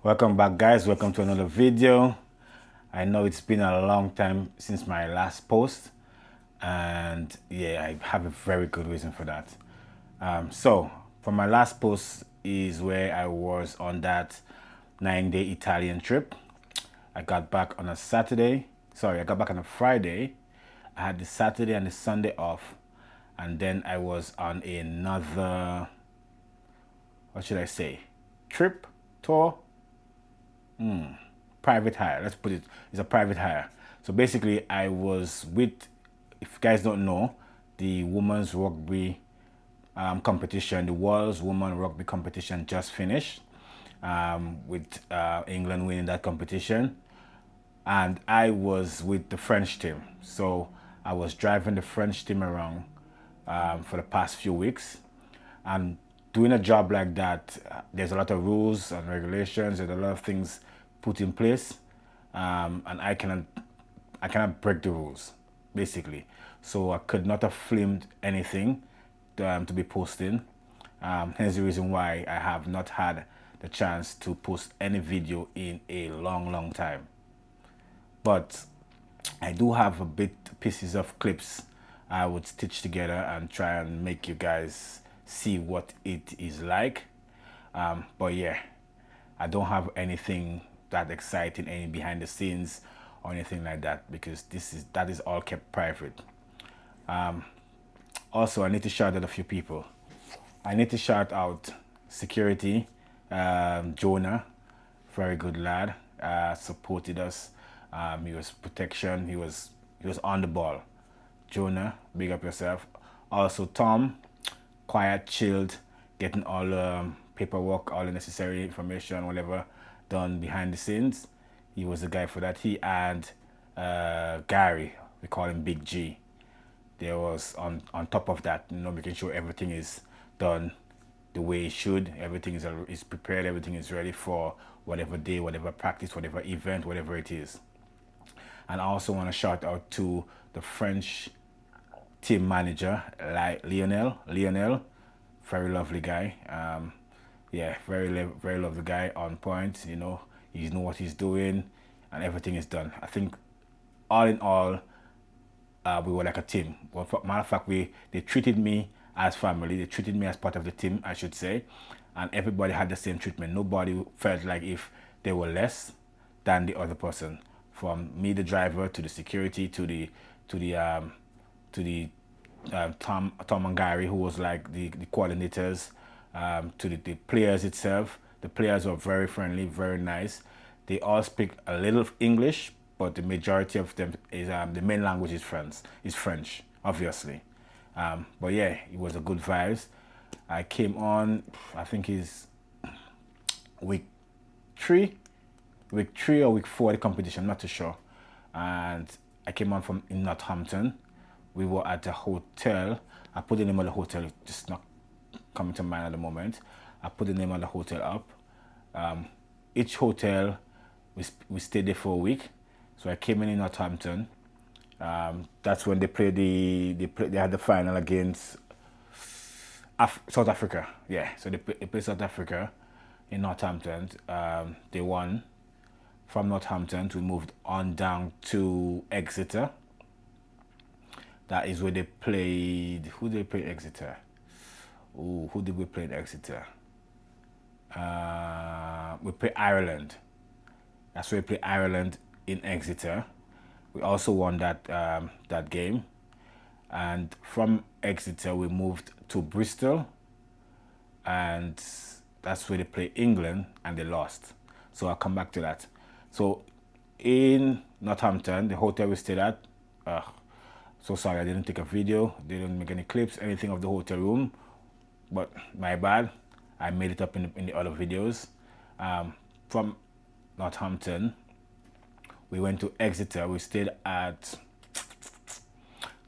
Welcome back, guys. Welcome to another video. I know it's been a long time since my last post, and yeah, I have a very good reason for that. So for my last post is where I was on that 9-day Italian trip. I got back on a Saturday. Sorry, I got back on a Friday. I had the Saturday and the Sunday off, and then I was on another, what should I say, trip, tour, private hire. Let's put it, it's a private hire. So basically, I was with, if you guys don't know, the women's rugby competition, the World's Women Rugby competition just finished with England winning that competition. And I was with the French team. So I was driving the French team around for the past few weeks. And doing a job like that, there's a lot of rules and regulations, there's a lot of things put in place, and I cannot break the rules, basically. So I could not have filmed anything to be posting. Hence the reason why I have not had the chance to post any video in a long time. But I do have a bit pieces of clips I would stitch together and try and make you guys see what it is like. But yeah, I don't have anything that exciting, any behind the scenes or anything like that, because that is all kept private. Also, I need to shout out a few people. I need to shout out security, Jonah, very good lad, supported us. He was protection. He was on the ball. Jonah, big up yourself. Also Tom, quiet, chilled, getting all the paperwork, all the necessary information, whatever, done behind the scenes. He was the guy for that. He and Gary, we call him Big G. There was on top of that, making sure everything is done the way it should. Everything is prepared. Everything is ready for whatever day, whatever practice, whatever event, whatever it is. And I also want to shout out to the French team manager, like Lionel, very lovely guy. Yeah, very lovely guy, on point. He knows what he's doing, and everything is done. I think, all in all, we were like a team. Well, matter of fact, they treated me as family. They treated me as part of the team, I should say, and everybody had the same treatment. Nobody felt like if they were less than the other person. From me, the driver, to the security, to the Tom and Gary, who was like the coordinators, to the players itself. The players were very friendly, very nice. They all speak a little English, but the majority of them is the main language is French, obviously. But yeah, it was a good vibes. I came on, I think it's week three or week four of the competition, I'm not too sure. And I came on from in Northampton. We were at a hotel. I put the name of the hotel, just not coming to mind at the moment. I put the name of the hotel up. Each hotel, we stayed there for a week. So I came in Northampton. That's when they played they had the final against South Africa. Yeah, so they played South Africa in Northampton. They won. From Northampton, we moved on down to Exeter. That is where they played. Who did they play Exeter? Ooh, who did we play in Exeter? We played Ireland. That's where we played Ireland in Exeter. We also won that game. And from Exeter, we moved to Bristol. And that's where they played England, and they lost. So I'll come back to that. So in Northampton, the hotel we stayed at, so sorry I didn't take a video, didn't make any clips, anything of the hotel room, but my bad. I made it up in the other videos. From Northampton, we went to Exeter. We stayed at,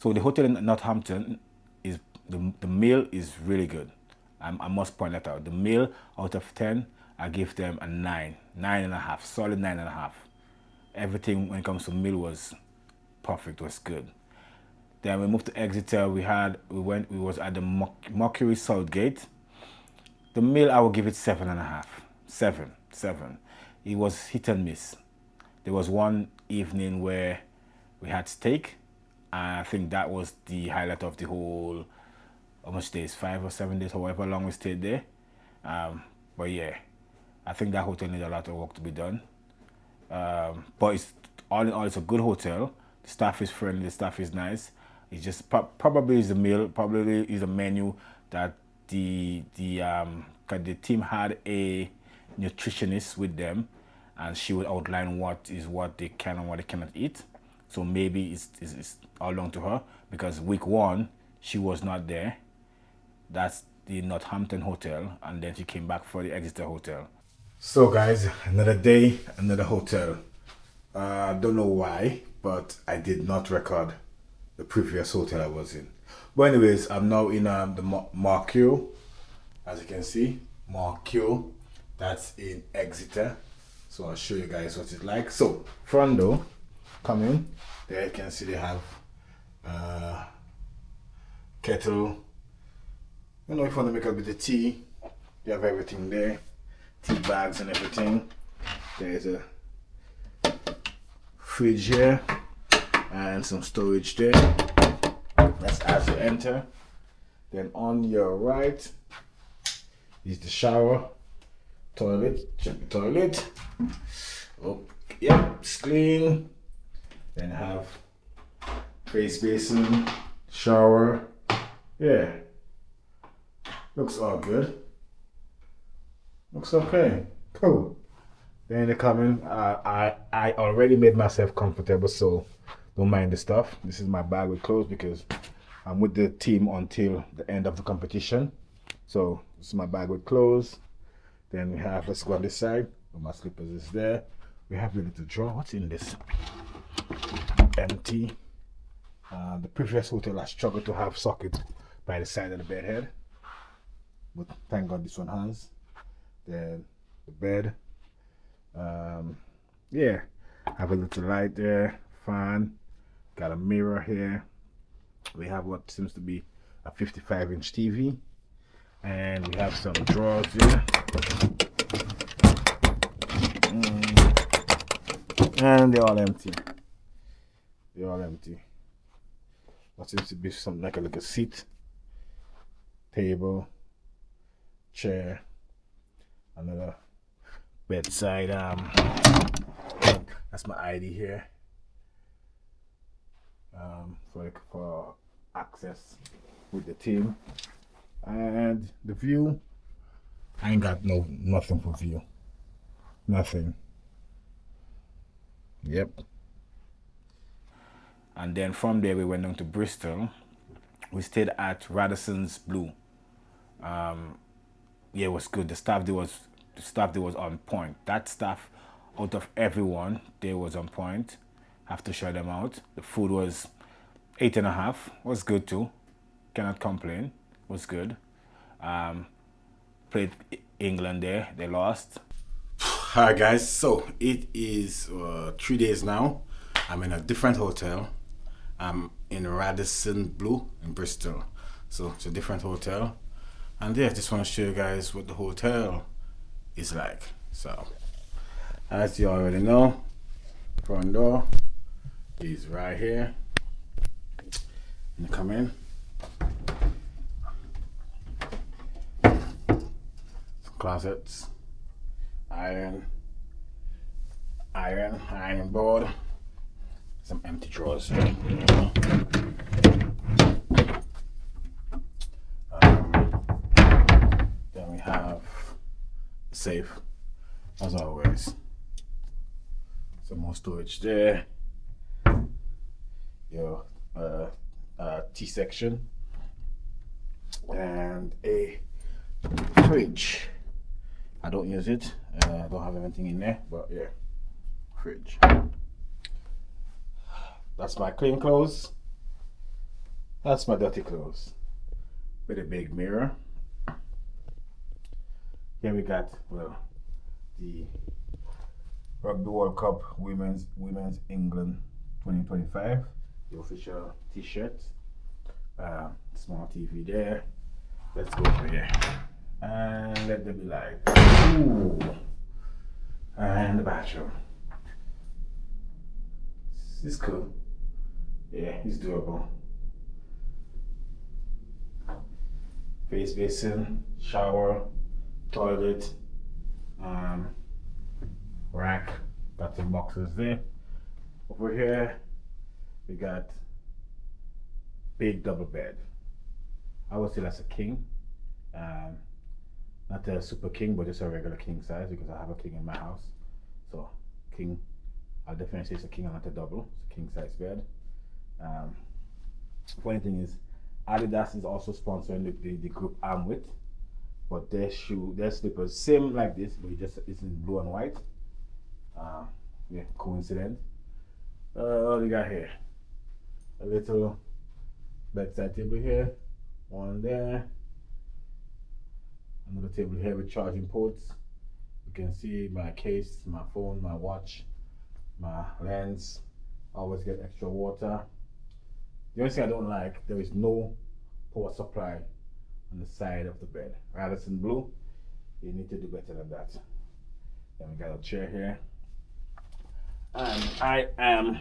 so the hotel in Northampton is, the meal is really good. I must point that out. The meal, out of 10, I give them a 9.5, solid 9.5. Everything when it comes to meal was perfect, was good. Then we moved to Exeter. We was at the Mercury Southgate. The meal, I will give it 7.5. 7. it was hit and miss. There was one evening where we had steak, and I think that was the highlight of the whole, how much days, 5 or 7 days, however long we stayed there. But yeah, I think that hotel needs a lot of work to be done. But it's all in all, it's a good hotel. The staff is friendly, the staff is nice. It's just probably is the meal, probably is the menu that the team had a nutritionist with them, and she would outline what they can and what they cannot eat. So maybe it's all down to her, because week one she was not there. That's the Northampton hotel, and then she came back for the Exeter hotel. So guys, another day, another hotel. Don't know why, but I did not record the previous hotel I was in. But anyways, I'm now in the Marquio, as you can see, Marquio. That's in Exeter. So I'll show you guys what it's like. So front door, come in. There you can see they have kettle. You know, if you want to make a bit of tea, you have everything there. Tea bags and everything. There's a fridge here and some storage there. That's as you enter. Then on your right is the shower, toilet. Check the toilet. Oh, yep, it's clean. Then have face basin, shower. Yeah, looks all good. Looks okay. Cool. Then they come in. I already made myself comfortable, so don't mind the stuff. This is my bag with clothes because I'm with the team until the end of the competition. So this is my bag with clothes. Then we have, let's go on this side. My slippers is there. We have a little drawer. What's in this? Empty. The previous hotel I struggled to have socket by the side of the bed head, but thank God this one has. Then the bed. Yeah, have a little light there, fan, got a mirror here. We have what seems to be a 55-inch TV, and we have some drawers here. And they're all empty. They're all empty. What seems to be something like a seat, table, chair, another bedside. That's my ID here. For access with the team. And the view, I ain't got nothing for view. Nothing. Yep. And then from there we went down to Bristol. We stayed at Radisson's Blue. Yeah, it was good. The staff there was on point. That staff, out of everyone, they was on point. Have to shout them out. The food was 8.5. Was good too. Cannot complain. Was good. Played England there. They lost. Alright guys, so it is 3 days now. I'm in a different hotel. I'm in Radisson Blue in Bristol. So it's a different hotel. And yeah, just want to show you guys what the hotel is like. So as you already know, front door is right here. You come in. Some closets, iron board, some empty drawers. Then we have the safe, as always. Some more storage there. Your tea section and a fridge. I don't use it. I don't have anything in there, but yeah, fridge. That's my clean clothes. That's my dirty clothes. With a big mirror. Here we got, well, the Rugby World Cup Women's England 2025, the official t-shirt. Small TV there. Let's go for here. And let there be light. Ooh. And And the bathroom. It's cool. Yeah, it's doable. Face basin, shower, toilet, rack, got some boxes there. Over here, we got big double bed. I would say that's a king. Not a super king, but just a regular king size because I have a king in my house. So king, I'll definitely say it's a king and not a double. It's a king size bed. Funny thing is, Adidas is also sponsoring the group I'm with, but their slippers, same like this, but it's in blue and white. Yeah, coincidence. What do we got here? A little bedside table here, one there, another table here with charging ports. You can see my case, my phone, my watch, my lens. Always get extra water. The only thing I don't like, there is no power supply on the side of the bed. Radisson Blue, you need to do better than that. Then we got a chair here. And I am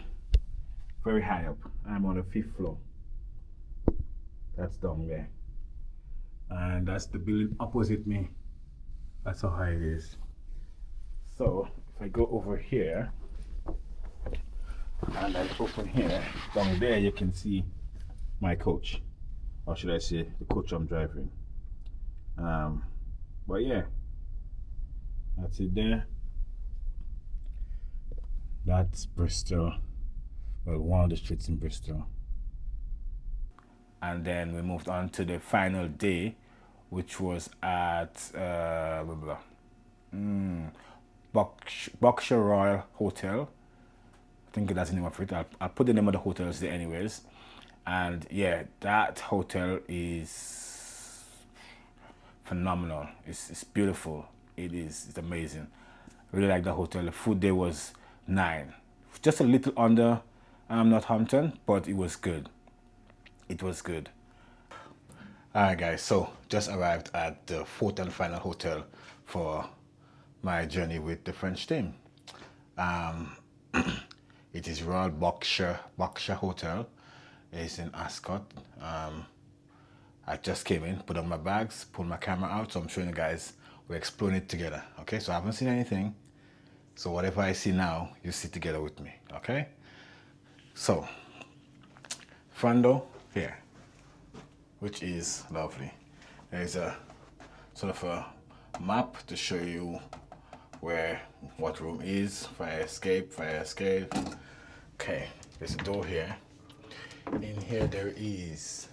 very high up. I'm on the 5th floor. That's down there. And that's the building opposite me. That's how high it is. So if I go over here and I open here, down there you can see my coach. Or should I say the coach I'm driving. But yeah, that's it there. That's Bristol. Well, one of the streets in Bristol. And then we moved on to the final day, which was at Berkshire Royal Hotel. I think that's the name of it. I'll put the name of the hotels there anyways. And yeah, that hotel is phenomenal. It's beautiful. It's amazing. I really like the hotel. The food there was 9. Just a little under Northampton, but it was good. It was good. Alright guys, so just arrived at the 4th and final hotel for my journey with the French team. It is Royal Berkshire Hotel. It's in Ascot. I just came in, put on my bags, pulled my camera out, so I'm showing you guys, we're exploring it together. Okay, so I haven't seen anything. So whatever I see now, you see together with me, okay? So, front door here, which is lovely. There's a sort of a map to show you what room is, fire escape. Okay, there's a door here. In here there is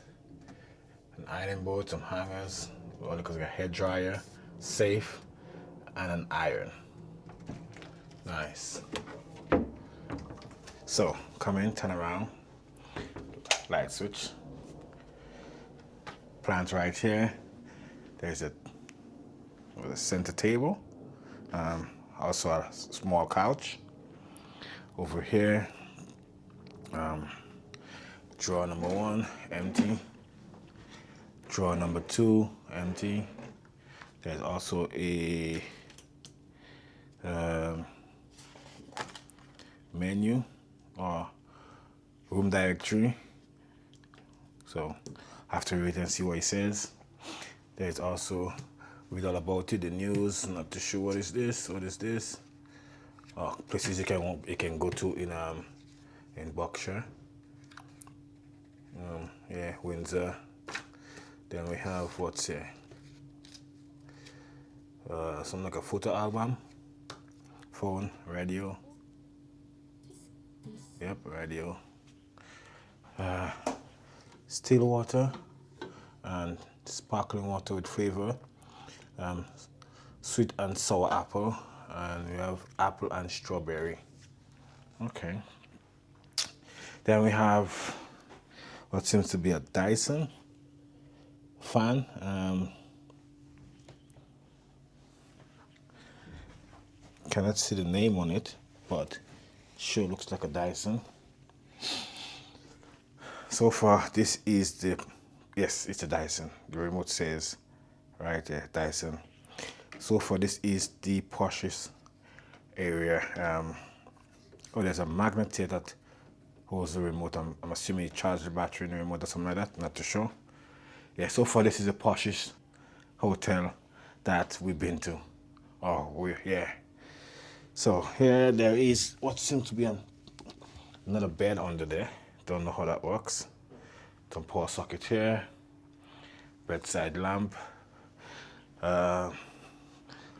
an iron board, some hangers, well, because we got a hair dryer, safe, and an iron. Nice. So come in, turn around, light switch, plant right here. There's a center table, also a small couch. Over here, drawer number 1, empty. Drawer number 2, empty. There's also a menu or room directory, so I have to read and see what it says. There's also read all about it, the news, not too sure what is this, places you can go to in Berkshire. Yeah, Windsor. Then we have what's here, something like a photo album, phone, radio. Yep, radio. Still water and sparkling water with flavor. Sweet and sour apple, and we have apple and strawberry. Okay. Then we have what seems to be a Dyson fan. Cannot see the name on it, but sure looks like a Dyson. So far, this is yes, it's a Dyson. The remote says right there, Dyson. So far, this is the poshest area. Oh, there's a magnet here that holds the remote. I'm assuming you charge the battery in the remote or something like that. Not too sure. Yeah, so far this is the poshest hotel that we've been to. Oh, yeah. So here there is what seems to be another bed under there. Don't know how that works. Some power socket here. Bedside lamp. What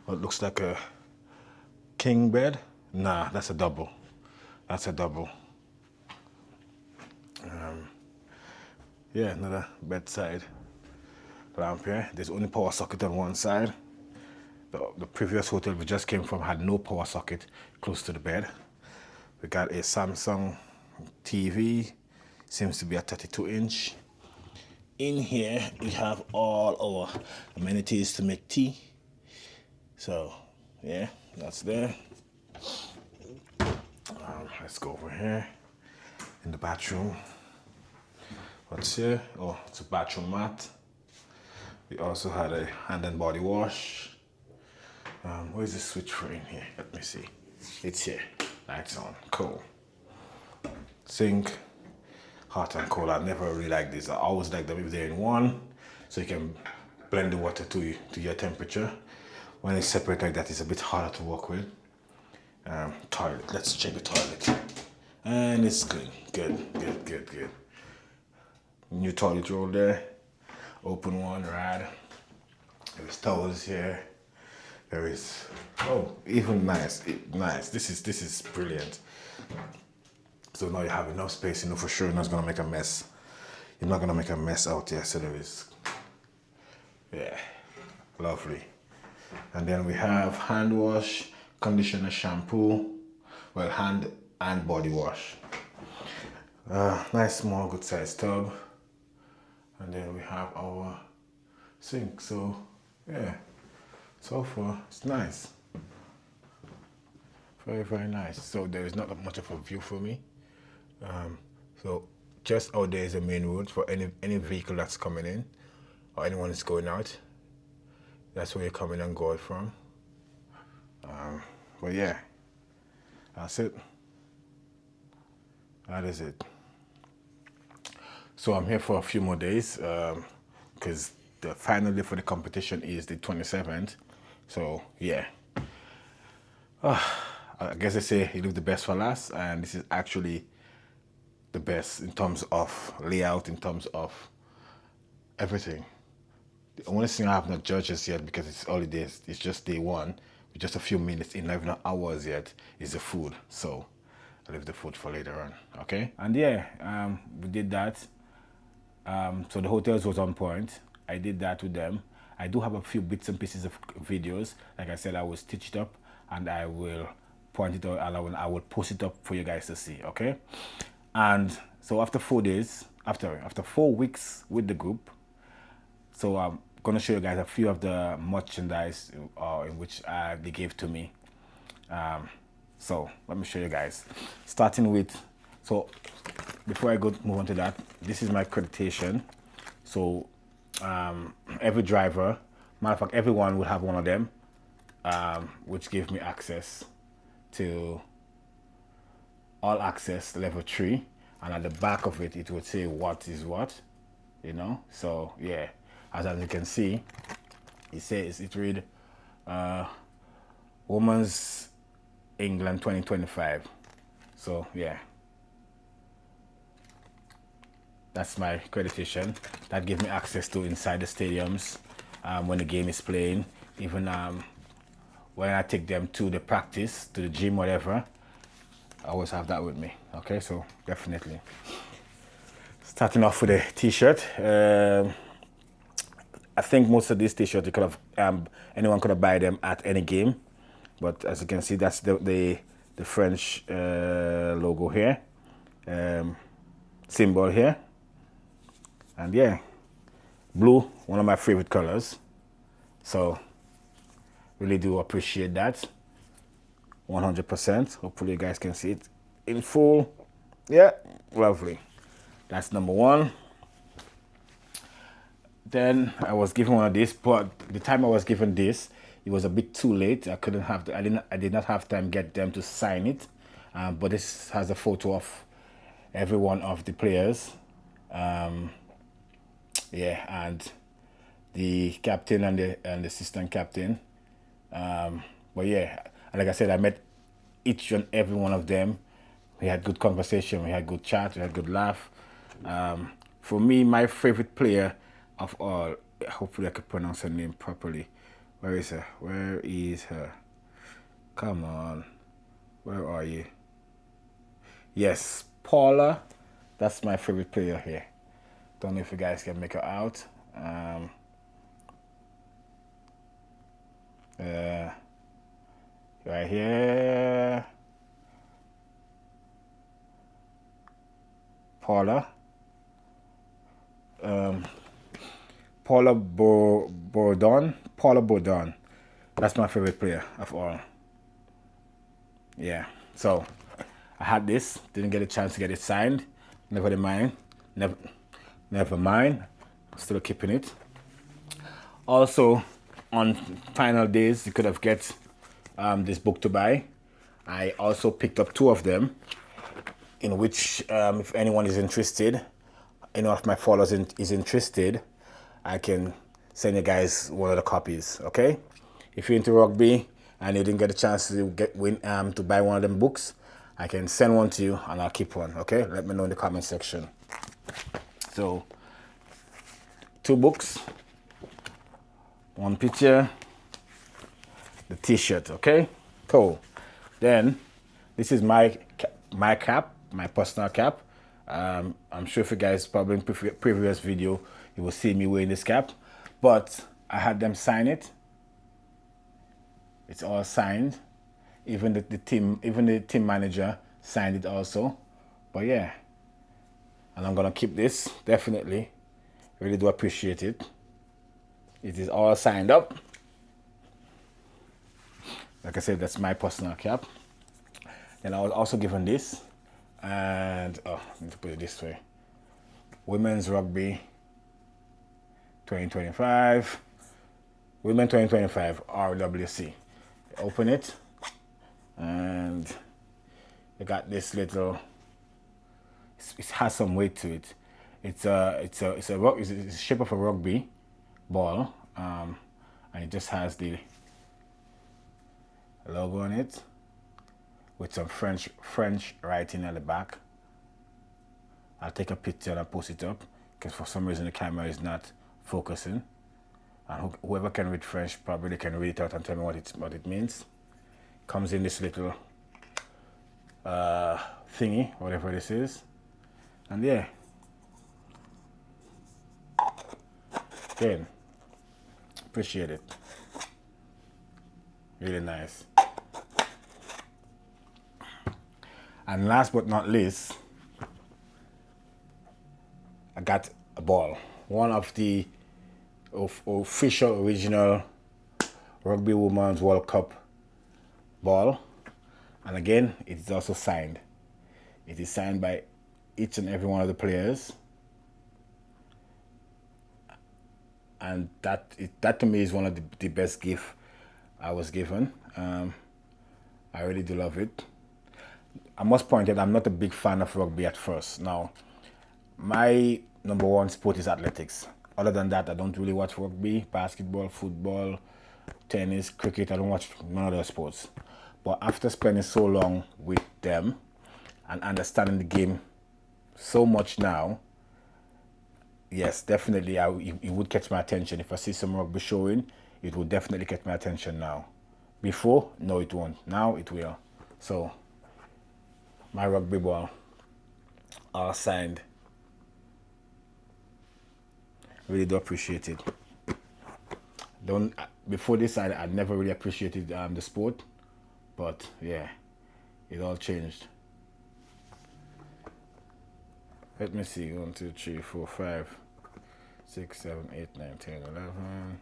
looks like a king bed. Nah, that's a double. That's a double. Yeah, another bedside lamp here. There's only power socket on one side. The previous hotel we just came from had no power socket close to the bed. We got a Samsung TV. Seems to be a 32-inch. In here, we have all our amenities to make tea. So, yeah, that's there. Let's go over here in the bathroom. What's here? Oh, it's a bathroom mat. We also had a hand and body wash. Where's the switch for in here? Let me see. It's here. Lights on. Cool. Sink. Hot and cold. I never really like this. I always like them if they're in one, so you can blend the water to your temperature. When it's separate like that, it's a bit harder to work with. Toilet. Let's check the toilet. And it's clean. Good. New toilet roll there. Open one, right? There's towels here. There is, oh, even nice. Nice. This is brilliant. So now you have enough space, you know for sure you're not gonna make a mess. You're not gonna make a mess out here, so there is, yeah, lovely. And then we have hand wash, conditioner, shampoo, well, hand and body wash. Nice, small, good sized tub. And then we have our sink. So, yeah, so far it's nice. Very nice. So there is not much of a view for me. So just out there is the main road for any vehicle that's coming in or anyone that's going out. That's where you come in and go out from. But yeah, that's it. That is it. So I'm here for a few more days because the final day for the competition is the 27th. So yeah. I guess they say you leave the best for last, and this is actually the best in terms of layout, in terms of everything. The only thing I have not judged is yet, because it's early days, it's just day one, with just a few minutes in, not even hours yet, is the food. So I'll leave the food for later on, okay? And yeah, we did that. So the hotels was on point. I did that with them. I do have a few bits and pieces of videos. Like I said, I will stitch it up and I will point it out and I will post it up for you guys to see, okay? And so after 4 days, after 4 weeks with the group, so I'm gonna show you guys a few of the merchandise in which they gave to me. So let me show you guys. Starting with, so before I move on to that, this is my accreditation. So every driver, matter of fact, everyone will have one of them, which gave me access to all access level 3, and at the back of it, it would say what is what, you know. So yeah, as you can see, it read Women's England 2025. So yeah, that's my accreditation. That gives me access to inside the stadiums when the game is playing, even when I take them to the practice, to the gym, whatever. I always have that with me. Okay, so definitely. Starting off with a t-shirt. I think most of these t-shirts you could have anyone could have buy them at any game, but as you can see, that's the French logo here, symbol here, and yeah, blue, one of my favorite colors. So really do appreciate that. 100%. Hopefully you guys can see it in full. Yeah, lovely. That's number one. Then I was given one of these, but the time I was given this, it was a bit too late. I did not have time to get them to sign it. But this has a photo of every one of the players. Yeah, and the captain and the assistant captain. But yeah, like I said, I met each and every one of them. We had good conversation, we had good chat, we had good laugh. For me, my favorite player of all, hopefully I could pronounce her name properly. Where is her? Where is her? Come on. Where are you? Yes, Paula. That's my favorite player here. Don't know if you guys can make her out. Right here. Paula. Paula Bordon. Paula Bordon. That's my favorite player of all. Yeah. So I had this. Didn't get a chance to get it signed. Never mind. Never mind. Still keeping it. Also, on final days, you could have get this book to buy. I also picked up 2 of them, in which, if anyone is interested, any of my followers is interested, I can send you guys one of the copies. Okay, if you're into rugby and you didn't get a chance to to buy one of them books, I can send one to you and I'll keep one. Okay, let me know in the comment section. So 2 books, 1 picture, the t-shirt. Okay, cool. Then this is my cap, my personal cap. I'm sure if you guys probably in previous video you will see me wearing this cap, but I had them sign it. It's all signed. Even the team manager signed it also. But yeah, and I'm gonna keep this definitely. Really do appreciate it. It is all signed up. Like I said, that's my personal cap. Then I was also given this, and let me put it this way: Women's Rugby 2025, Women 2025 RWC. Open it, and you got this little. It has some weight to it. It's the shape of a rugby ball, and it just has the logo on it with some French writing at the back. I'll take a picture and I'll post it up because for some reason the camera is not focusing. And whoever can read French probably can read it out and tell me what it means. Comes in this little thingy, whatever this is, and yeah. Again, appreciate it. Really nice. And last but not least, I got a ball. One of the official original Rugby Women's World Cup ball. And again, it is also signed. It is signed by each and every one of the players. And that to me is one of the best gifts I was given. I really do love it. I must point out I'm not a big fan of rugby at first. Now, my number 1 sport is athletics. Other than that, I don't really watch rugby, basketball, football, tennis, cricket. I don't watch none of those sports. But after spending so long with them and understanding the game so much now, yes, definitely, it would catch my attention. If I see some rugby showing, it would definitely catch my attention now. Before, no, it won't. Now, it will. So, my rugby ball, all signed. Really do appreciate it. Before this, I never really appreciated the sport, but yeah, it all changed. Let me see. 1, 2, 3, 4, 5, 6, 7, 8, 9, 10, 11,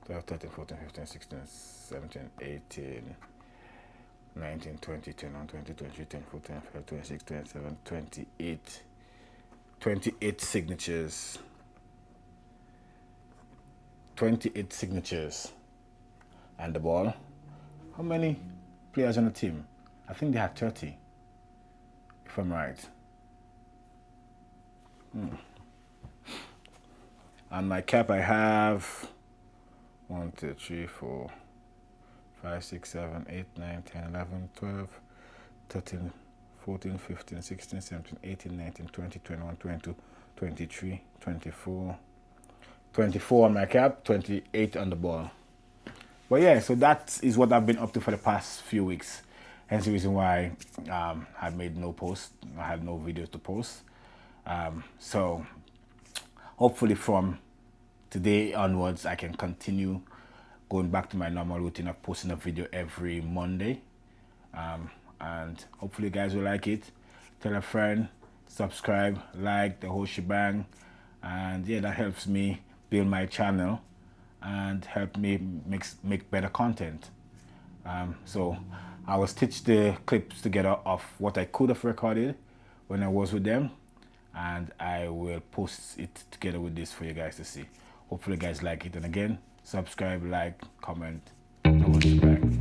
12, 13, 14, 15, 16, 17, 18, 19, 20, 21, 22, 23, 24, 25, 26, 27, 28. 28 signatures. 28 signatures. and the ball. How many players on the team? I think they had 30, if I'm right. On my cap, I have 1, 2, 3, 4, 5, 6, 7, 8, 9, 10, 11, 12, 13, 14, 15, 16, 17, 18, 19, 20, 21, 22, 23, 24. 24 on my cap, 28 on the ball. But yeah, so that is what I've been up to for the past few weeks. Hence the reason why I made no post. I had no videos to post. So hopefully from today onwards, I can continue going back to my normal routine of posting a video every Monday. And hopefully you guys will like it. Tell a friend, subscribe, like the whole shebang. And yeah, that helps me build my channel and help me make better content. So I will stitch the clips together of what I could have recorded when I was with them, and I will post it together with this for you guys to see. Hopefully you guys like it, and again, subscribe, like, comment, the whole shebang.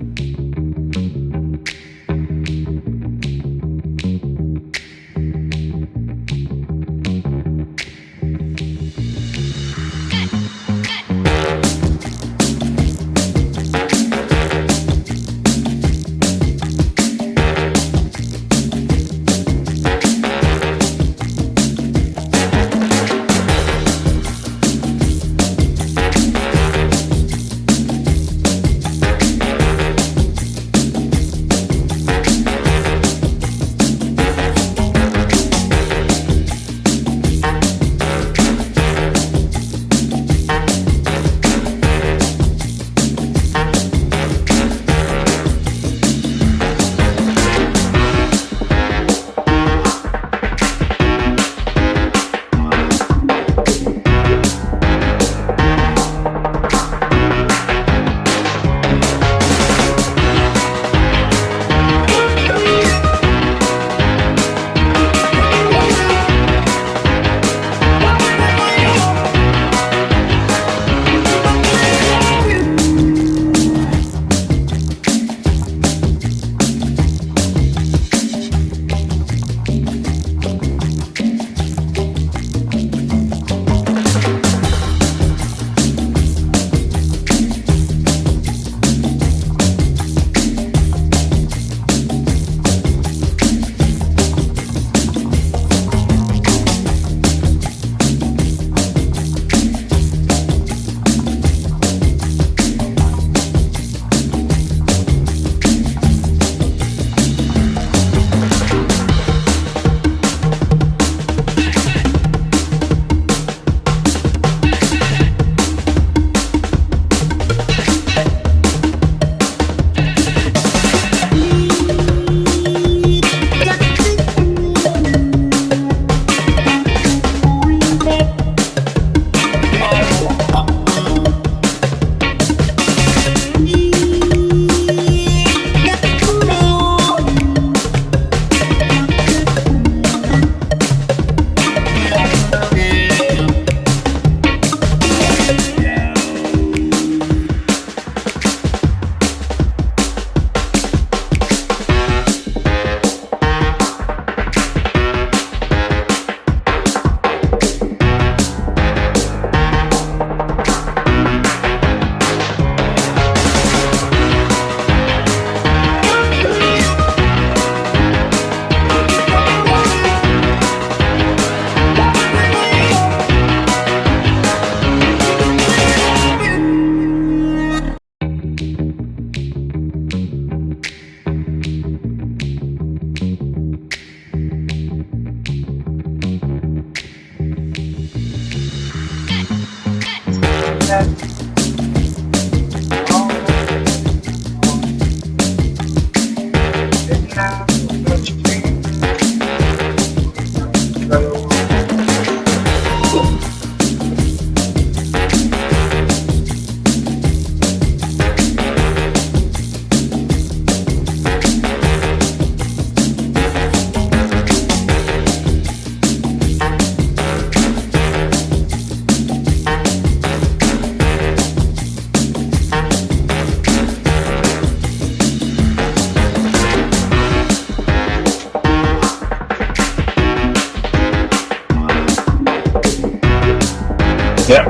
Yeah.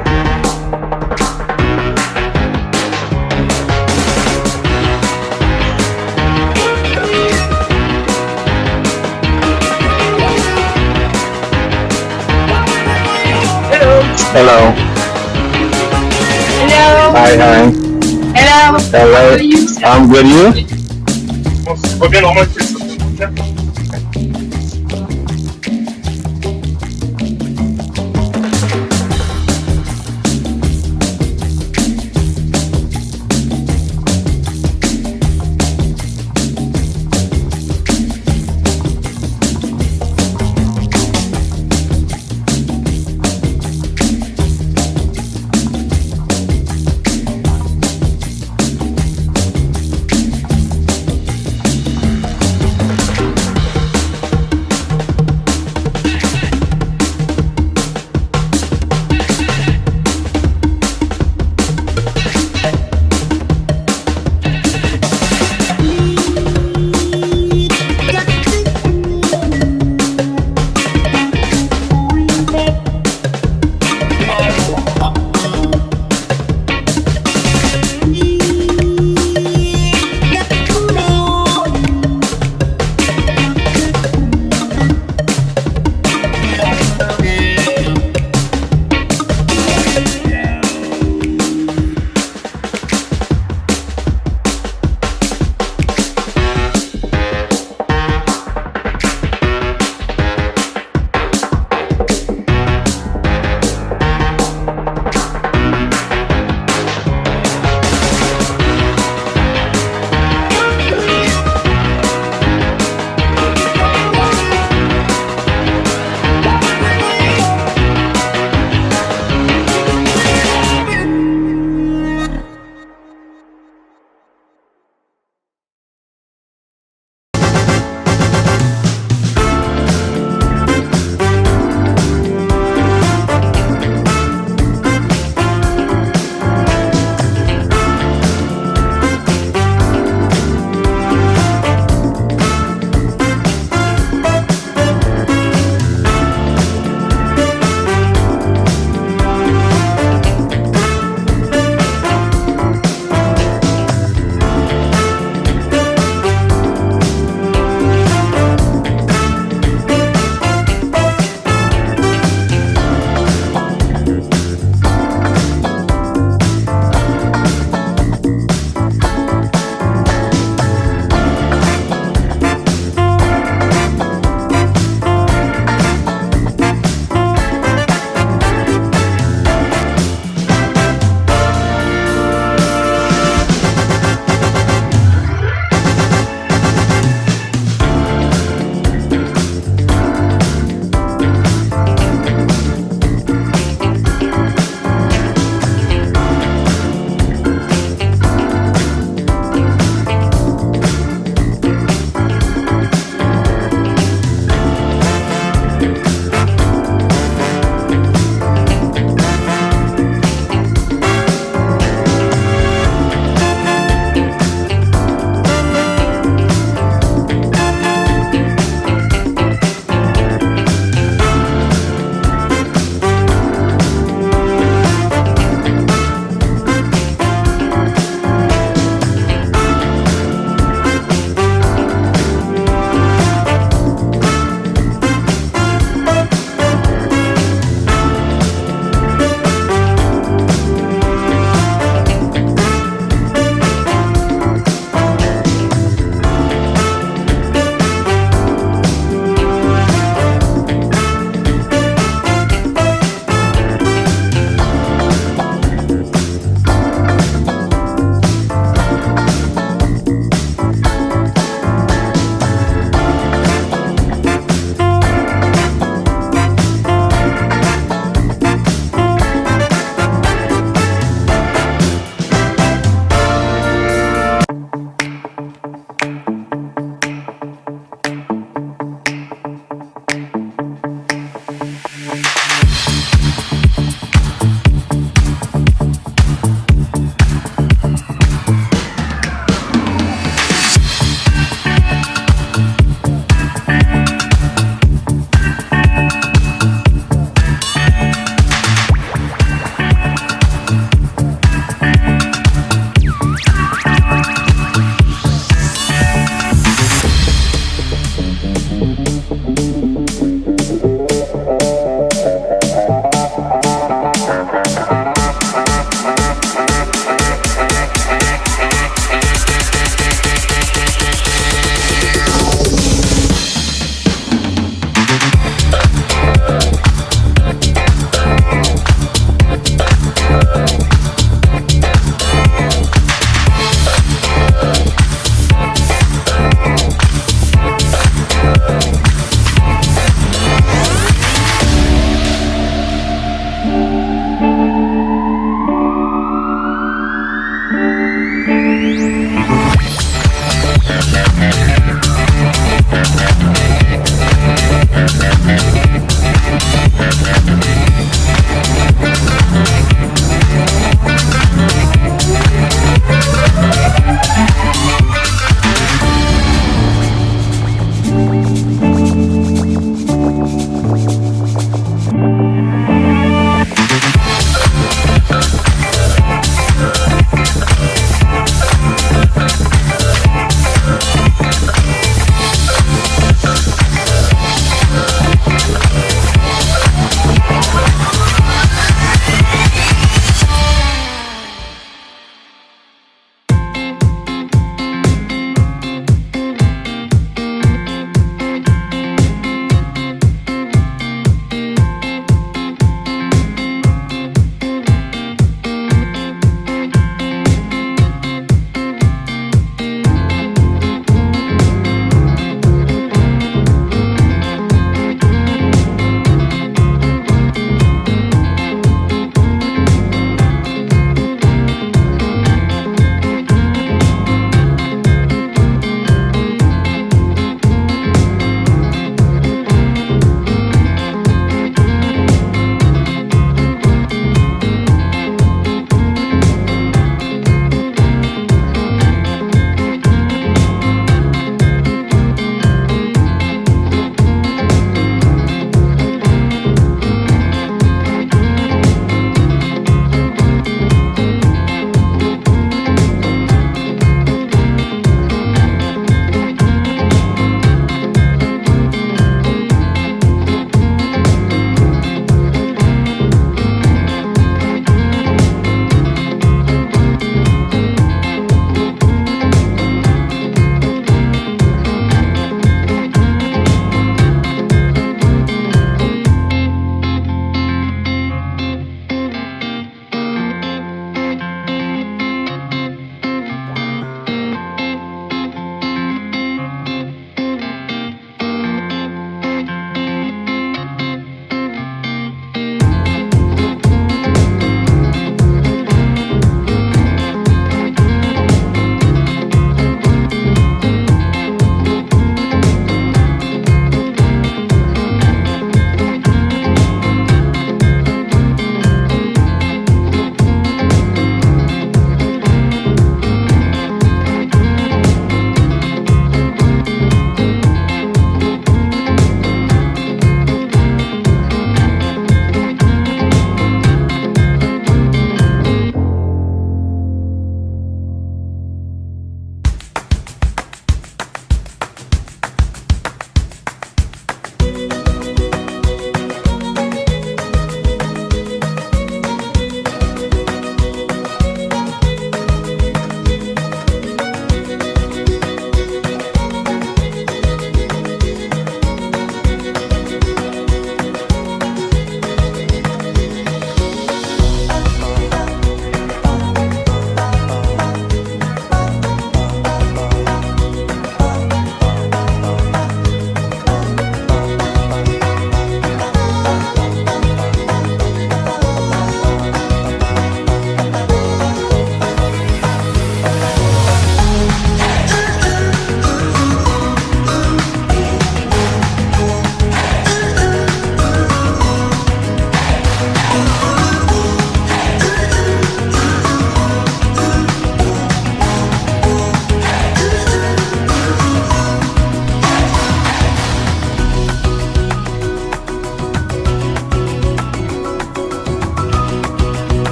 Hello. Hello. Hi, hi. Hello. How Hello. are you, sir? I'm good. You?